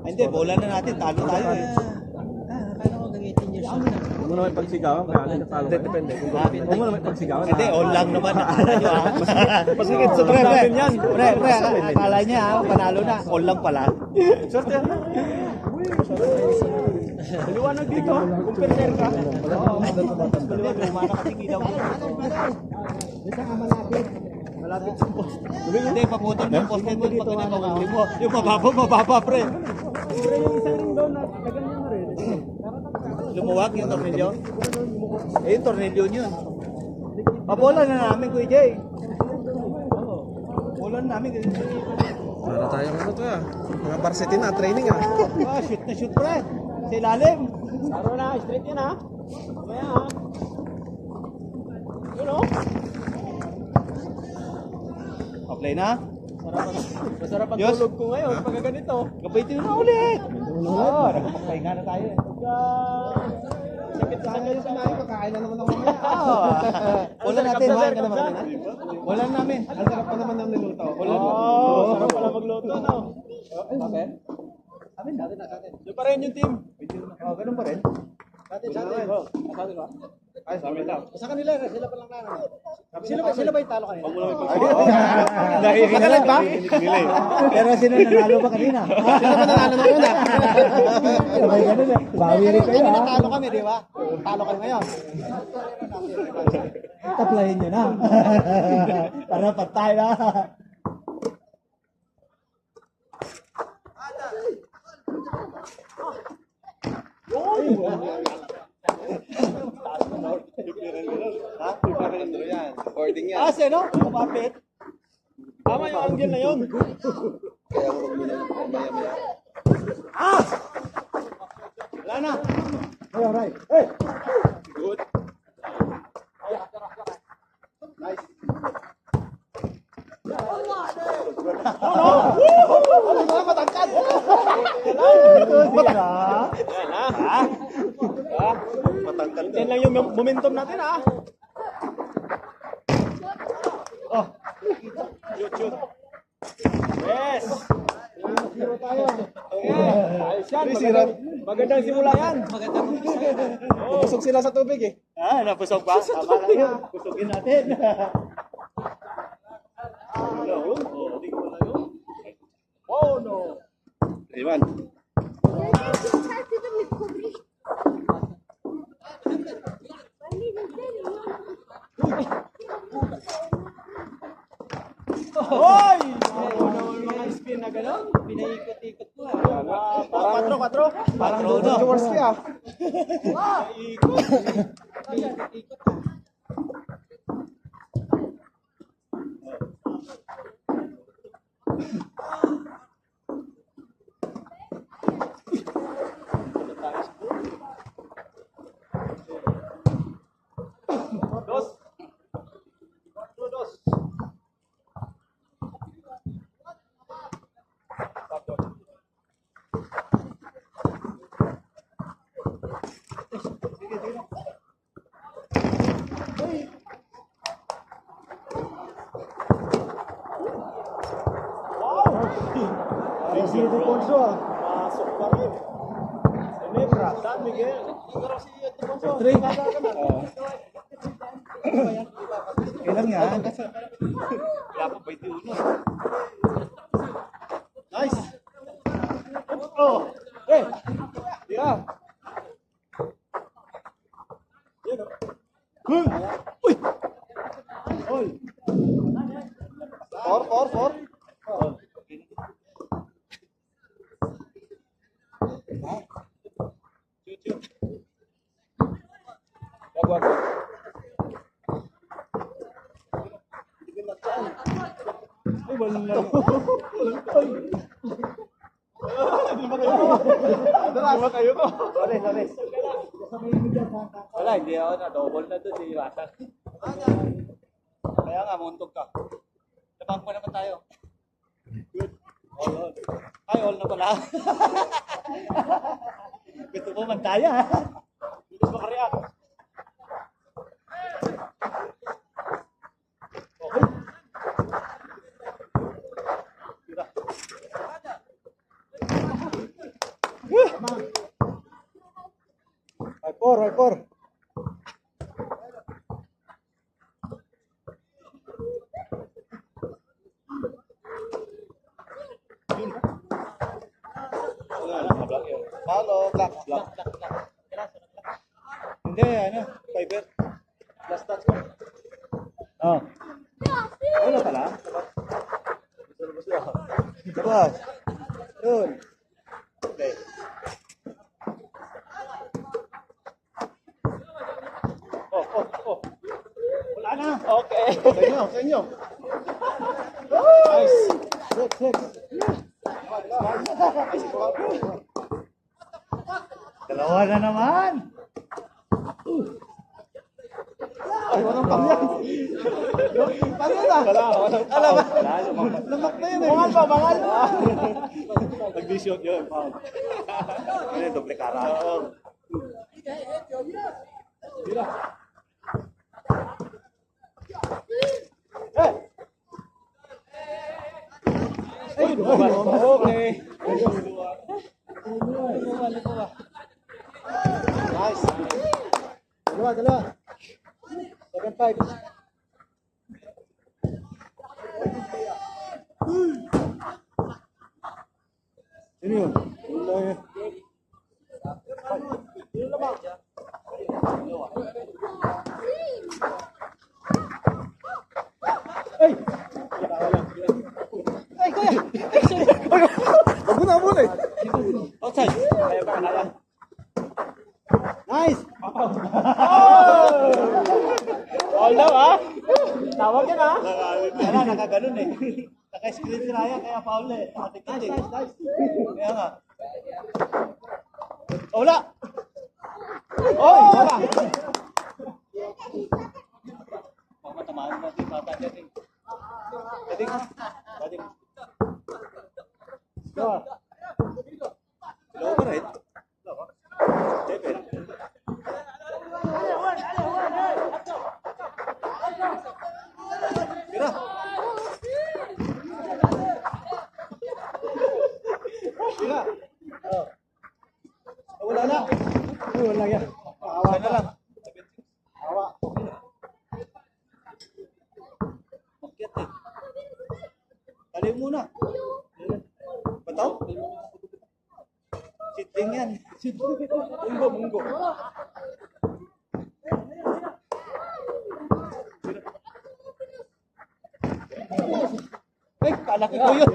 Hindi, bola na natin. Talo tayo eh. Paano ko gamitin yung shot na? Huwag mo naman pagsigawan, kaya ano natalo ka. Depende. Huwag mo naman pagsigawan. Hindi, all lang naman. Mas higit sa trap natin yan. Pre, akala niya panalo na. All lang pala. Swerte yan. Liwanag dito, kung perser ka. Lumana kasi ilaw. Malapit sa post. Hindi, paputol mo yung post nito. Pag pinapahuli mo. Yung mababa, pre. Pero yung isang ring doon, naganyan na rin. Lumuwag yung tornilyo. Eh, yung tornilyo yun. Pabola na namin, Kuya Jay. Bola na namin. Para tayong ano to ah. Mga varsity na, training ah. Shoot na shoot, pre. Sa ilalim. Laro na, straight yun ha. Mamaya ha. Yun o. Pa-play na. Masarap ang Yes. tulog ko ngayon pag ganito. Kapitin na ulit. Oo, nakapagpahinga na tayo. Sakit sa sakit sa namin, kakain na naman ako mamaya. Wala natin. Wala namin. Ang sarap pa naman ng niluto. Sarap pala magluto, no? Amin? Amin, natin na natin. Yung pa rin yung team. Oh, ganun pa rin. Natin, sa atin. Sabi ba? Ay, sa amin lang. Sa kanila, sila pa lang na. Sila ba yung talo kanina? Nakikinig ba? Pero sino nanalo ba kanina? Sino ba nanalo ng una? May ganun eh. Bawi rin kayo ha. Talo kami, di ba? Talo kayo ngayon. Taplahin nyo na. Para patay na. Recording yan. Kasi no? Kumapit. Tama yung angle na yun. Kaya huwag mo na maya-maya. Wala na. Ay, alright. Hey! Good. Nice. Matangkad. Yan ha. Matangkad Yan lang yung momentum natin ha. Oh. Shoot. Yes. Ayos yan. Magandang simula yan. Busog sila sa tubig eh. Napusog ba? Tama lang na. Pusogin natin. Oh no. Ivan. Hoy! Mga spin na gano'n. Pinaikot-ikot ko ha. Patro. Parang dodo. Jaworski ah. Pinaikot-ikot ha. Dos. Si Defonso ah. Pasok pa rin. Ginebra, San Miguel. Siguro si Defonso. Three. Kailang yan. Wala pa 21. Nice. Oh! Eh! Yeah! Yan o. Uy! Ol! Four. Shoot. Wag. Ay, walang lang. Dalawa kayo to. Sorry. Wala, hindi ako na. Double na to si Rasa. Kaya nga, muntog ka. Labang pa naman tayo. Good. All. Ay, all na pala. Gusto ko magtaya. Bilis makareact. Okay. Black. Hindi, ano, fiber. Last touch ko. Oh. Wala pala. Labas. Yun. Okay. Oh. Wala na. Okay. Sa inyo. Nice. Six. Dalawa na naman. Ay, walang pangyan. Pangyan na. Walang Alam ba? Lamak na yun eh. Bangal pa, bangal. Nag-vision yun. Ano yung doble kara? Tira. Ay, Okay. nice. Dalawa. 7-5. Sino yun? Ay! Ay, kuya! Wag mo na muna eh. Outside! Kaya. Nice! All daw, ha? Tawag yan, ha? Wala, nakaganon eh. Naka-screen si Ryan, kaya foul eh. Nakatikit eh. Nice. Kaya nga. Oh, wala! Oy, wala. Baka matamaan natin, mata natin. Dating. Score. Hello ba rin? Seven. Tira. Tira. Oh. Wala na. Wala yan. Awa na lang. Awa. Makyat eh. Talim muna. Bataw? Sitting yan. Munggo. Ay, kalaki ko yun.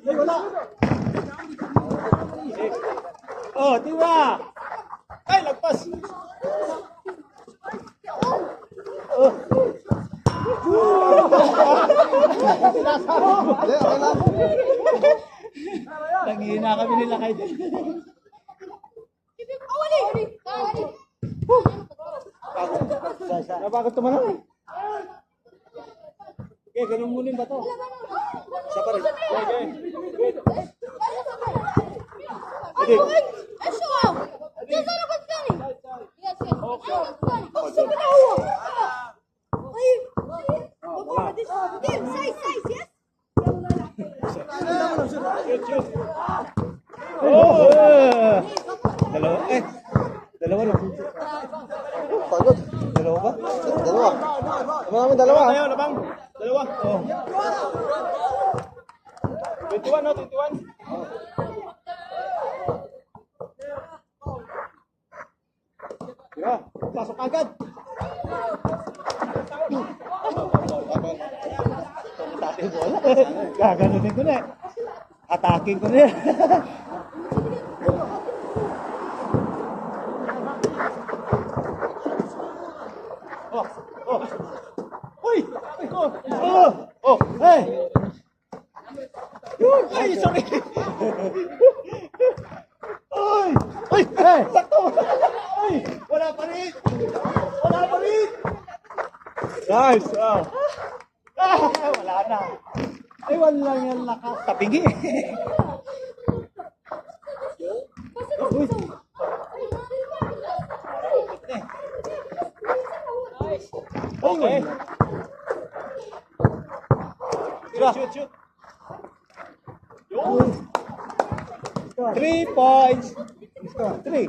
Ay, wala. Oh, diba? Ay, lagpas. Hindi, okay lang. Nanghihina kami nila kay Napagod tumalon. Okay, ganun muna yung bato. Siya pa rin. Okay. Oh! Dalawa. Dalawa lang. Pagod. Dalawa ba? Dalawa. Ano namin dalawa? Tayo, labang. Dalawa. Oh. 21, no? 21. Tira. Pasok agad. Atake bola. Gaganunin ko na eh. Ataking ko na eh. Uy! Hey! Ay, sorry. Ay! Ay! Hey! Sakto! Ay! Wala pa rin! Wala pa rin! Nice. Oh. Wala na. Ay, wala yung lakas. Tapingi. Okay. Tira. Shoot. 3 points. 3.